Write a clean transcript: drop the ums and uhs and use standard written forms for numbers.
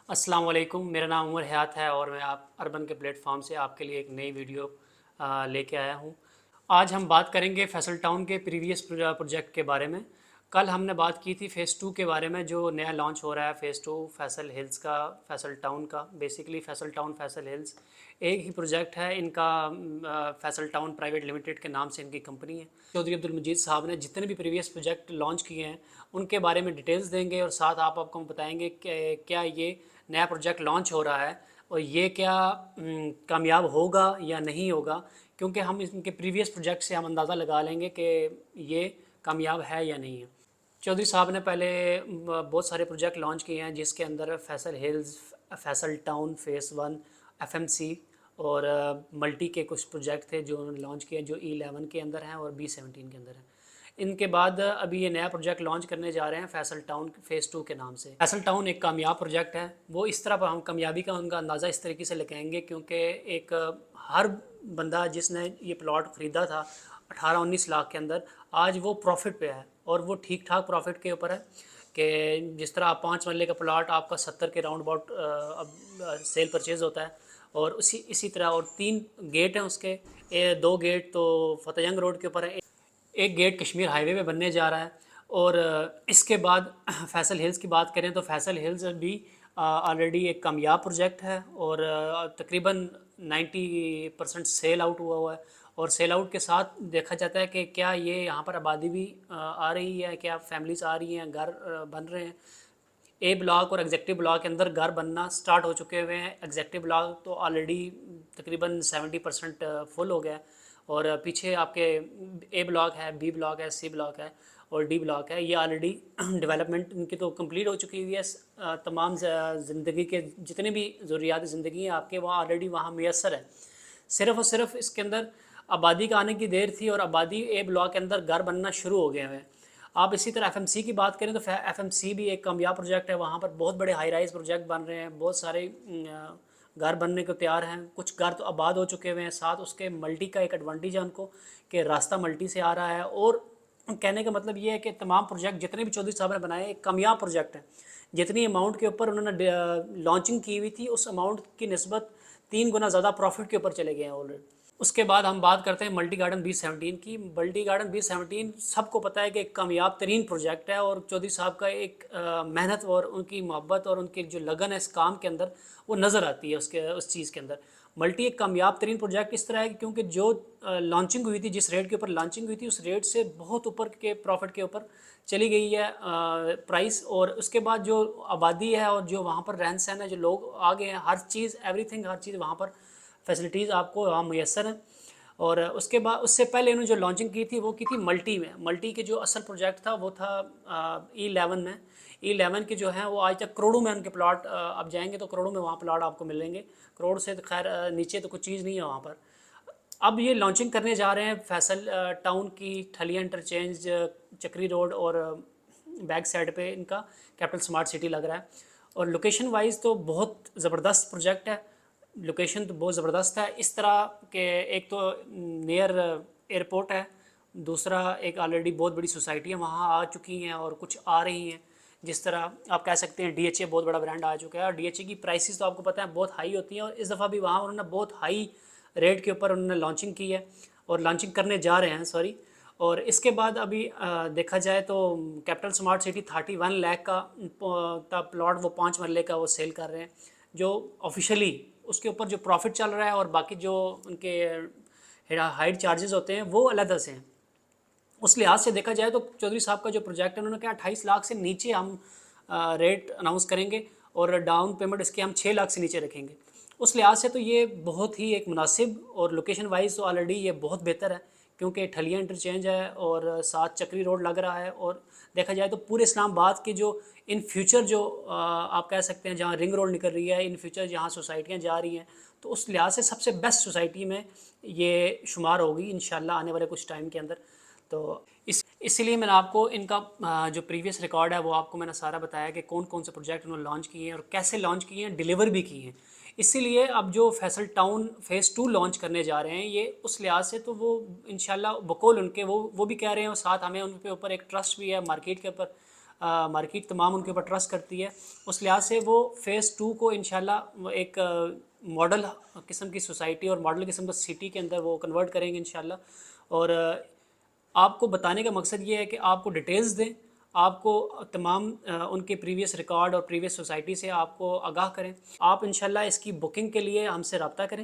السلام علیکم، میرا نام عمر حیات ہے اور میں اربن کے پلیٹ فارم سے آپ کے لیے ایک نئی ویڈیو لے کے آیا ہوں۔ آج ہم بات کریں گے فیصل ٹاؤن کے پریویس پروجیکٹ کے بارے میں۔ کل ہم نے بات کی تھی فیس 2 کے بارے میں، جو نیا لانچ ہو رہا ہے فیس 2 فیصل ہلز کا، فیصل ٹاؤن کا۔ Basically Faisal town Faisal Hills ایک ہی پروجیکٹ ہے ان کا، فیصل ٹاؤن پرائیویٹ لمیٹڈ کے نام سے ان کی کمپنی ہے۔ چودھری عبدالمجید صاحب نے جتنے بھی پریویس پروجیکٹ لانچ کیے ہیں ان کے بارے میں ڈیٹیلز دیں گے، اور ساتھ آپ کو بتائیں گے کہ کیا یہ نیا پروجیکٹ لانچ ہو رہا ہے اور یہ کیا کامیاب ہوگا یا نہیں ہوگا، کیونکہ ہم ان کے پریویس پروجیکٹ سے ہم اندازہ لگا لیں گے کہ یہ کامیاب ہے یا نہیں ہے۔ چودھری صاحب نے پہلے بہت سارے پروجیکٹ لانچ کیے ہیں، جس کے اندر Faisal Hills, Faisal Town phase 1، F M C اور ملٹی کے کچھ پروجیکٹ تھے جو انہوں نے لانچ کیے، جو E11 کے اندر ہیں اور B17 کے اندر ہیں۔ ان کے بعد ابھی یہ نیا پروجیکٹ لانچ کرنے جا رہے ہیں فیصل ٹاؤن فیس 2 کے نام سے۔ فیصل ٹاؤن ایک کامیاب پروجیکٹ ہے، وہ اس طرح ہم کامیابی کا ان کا اندازہ اس طریقے سے لگائیں گے کیونکہ ایک ہر بندہ جس نے یہ پلاٹ خریدا تھا 18-19 لاکھ کے اندر، آج وہ پروفٹ پہ ہے، اور وہ ٹھیک ٹھاک پروفٹ کے اوپر ہے کہ جس طرح آپ 5 مرلے کا پلاٹ آپ کا 70 کے راؤنڈ اباؤٹ سیل پرچیز ہوتا ہے، اور اسی طرح اور 3 گیٹ ہیں اس کے، 2 گیٹ تو فتح جنگ روڈ کے اوپر ہے، ایک گیٹ کشمیر ہائی وے پہ بننے جا رہا ہے۔ اور اس کے بعد فیصل ہلز کی بات کریں تو فیصل ہلز بھی آلریڈی ایک کامیاب پروجیکٹ ہے، اور تقریباً 90% سیل آؤٹ ہوا ہے، اور سیل آؤٹ کے ساتھ دیکھا جاتا ہے کہ کیا یہ یہاں پر آبادی بھی آ رہی ہے، کیا فیملیز آ رہی ہیں، گھر بن رہے ہیں۔ اے بلاک اور ایگزیکٹو بلاک کے اندر گھر بننا سٹارٹ ہو چکے ہوئے ہیں، ایگزیکٹو بلاک تو آلریڈی تقریباً 70% فل ہو گیا ہے، اور پیچھے آپ کے اے بلاک ہے، بی بلاک ہے، سی بلاک ہے اور ڈی بلاک ہے، یہ آلریڈی ڈیولپمنٹ ان کی تو کمپلیٹ ہو چکی ہوئی ہے۔ تمام زندگی کے جتنے بھی ضروریات زندگی ہیں آپ کے، وہاں آلریڈی وہاں میسر ہے، صرف اور صرف اس کے اندر آبادی کا آنے کی دیر تھی، اور آبادی اے بلاک کے اندر گھر بننا شروع ہو گئے ہیں۔ آپ اسی طرح ایف ایم سی کی بات کریں تو ایف ایم سی بھی ایک کامیاب پروجیکٹ ہے، وہاں پر بہت بڑے ہائی رائز پروجیکٹ بن رہے ہیں، بہت سارے گھر بننے کو تیار ہیں، کچھ گھر تو آباد ہو چکے ہوئے ہیں، ساتھ اس کے ملٹی کا ایک ایڈوانٹیج ہے ان کو کہ راستہ ملٹی سے آ رہا ہے۔ اور کہنے کا مطلب یہ ہے کہ تمام پروجیکٹ جتنے بھی چودھری صاحب نے بنائے ایک کامیاب پروجیکٹ ہیں، جتنی اماؤنٹ کے اوپر انہوں نے لانچنگ کی ہوئی تھی اس اماؤنٹ کی نسبت 3 گنا زیادہ پروفٹ کے اوپر چلے گئے ہیں آلریڈی۔ اس کے بعد ہم بات کرتے ہیں ملٹی گارڈن B17 کی۔ ملٹی گارڈن B17 سب کو پتہ ہے کہ ایک کامیاب ترین پروجیکٹ ہے، اور چودھری صاحب کا ایک محنت اور ان کی محبت اور ان کی جو لگن ہے اس کام کے اندر وہ نظر آتی ہے اس چیز کے اندر۔ ملٹی ایک کامیاب ترین پروجیکٹ اس طرح ہے کیونکہ جو لانچنگ ہوئی تھی، جس ریٹ کے اوپر لانچنگ ہوئی تھی، اس ریٹ سے بہت اوپر کے پروفٹ کے اوپر چلی گئی ہے پرائس، اور اس کے بعد جو آبادی ہے اور جو وہاں پر رہن سہن ہے، جو لوگ آگے ہیں، ہر چیز ایوری تھنگ، ہر چیز وہاں پر فیسلٹیز آپ کو وہاں میسر ہیں۔ اور اس کے بعد اس سے پہلے انہوں نے جو لانچنگ کی تھی وہ کی تھی ملٹی میں۔ ملٹی کے جو اصل پروجیکٹ تھا وہ تھا E11 میں۔ E11 کے جو ہیں وہ آج تک کروڑوں میں ان کے پلاٹ، آپ جائیں گے تو کروڑوں میں وہاں پلاٹ آپ کو ملیں گے، کروڑ سے خیر نیچے تو کچھ چیز نہیں ہے وہاں پر۔ اب یہ لانچنگ کرنے جا رہے ہیں فیصل ٹاؤن کی ٹھلیاں انٹرچینج، چکری روڈ، اور بیک سائڈ پہ ان کا کیپٹل سمارٹ سٹی لگ رہا ہے، اور لوکیشن وائز تو بہت زبردست پروجیکٹ ہے، لوکیشن تو بہت زبردست ہے، اس طرح کہ ایک تو نیئر ایئرپورٹ ہے، دوسرا ایک آلریڈی بہت بڑی سوسائٹیاں وہاں آ چکی ہیں اور کچھ آ رہی ہیں، جس طرح آپ کہہ سکتے ہیں DHA بہت بڑا برانڈ آ چکا ہے، اور DHA کی پرائسز تو آپ کو پتہ ہے بہت ہائی ہوتی ہیں، اور اس دفعہ بھی وہاں انہوں نے بہت ہائی ریٹ کے اوپر انہوں نے لانچنگ کی ہے اور لانچنگ کرنے جا رہے ہیں، سوری۔ اور اس کے بعد ابھی دیکھا جائے تو کیپٹل سمارٹ سٹی 31 لاکھ کا پلاٹ وہ 5 مرلے کا وہ سیل کر رہے ہیں، جو آفیشلی اس کے اوپر جو پروفٹ چل رہا ہے، اور باقی جو ان کے ہائڈ چارجز ہوتے ہیں وہ علیحدہ سے ہیں۔ اس لحاظ سے دیکھا جائے تو چودھری صاحب کا جو پروجیکٹ ہے انہوں نے کہا 28 لاکھ سے نیچے ہم ریٹ اناؤنس کریں گے، اور ڈاؤن پیمنٹ اس کے ہم 6 لاکھ سے نیچے رکھیں گے۔ اس لحاظ سے تو یہ بہت ہی ایک مناسب، اور لوکیشن وائز تو آلریڈی یہ بہت بہتر ہے کیونکہ ٹھلیاں انٹرچینج ہے اور ساتھ چکری روڈ لگ رہا ہے، اور دیکھا جائے تو پورے اسلام آباد کے جو ان فیوچر جو آپ کہہ سکتے ہیں جہاں رنگ روڈ نکل رہی ہے، ان فیوچر جہاں سوسائٹیاں جا رہی ہیں، تو اس لحاظ سے سب سے بیسٹ سوسائٹی میں یہ شمار ہوگی انشاءاللہ آنے والے کچھ ٹائم کے اندر۔ تو اسی لیے میں نے آپ کو ان کا جو پریویس ریکارڈ ہے وہ آپ کو میں نے سارا بتایا کہ کون کون سے پروجیکٹ انہوں نے لانچ کیے ہیں اور کیسے لانچ کیے ہیں، ڈیلیور بھی کیے ہیں۔ اسی لیے اب جو فیصل ٹاؤن فیس 2 لانچ کرنے جا رہے ہیں، یہ اس لحاظ سے تو وہ انشاءاللہ بقول ان کے وہ بھی کہہ رہے ہیں، اور ساتھ ہمیں ان کے اوپر ایک ٹرسٹ بھی ہے، مارکیٹ کے اوپر مارکیٹ تمام ان کے اوپر ٹرسٹ کرتی ہے، اس لحاظ سے وہ فیز 2 کو انشاءاللہ ایک ماڈل قسم کی سوسائٹی اور ماڈل قسم کا سٹی کے اندر وہ کنورٹ کریں گے انشاءاللہ۔ اور آپ کو بتانے کا مقصد یہ ہے کہ آپ کو ڈیٹیلز دیں، آپ کو تمام ان کے پریویس ریکارڈ اور پریویس سوسائٹی سے آپ کو آگاہ کریں۔ آپ انشاءاللہ اس کی بکنگ کے لیے ہم سے رابطہ کریں۔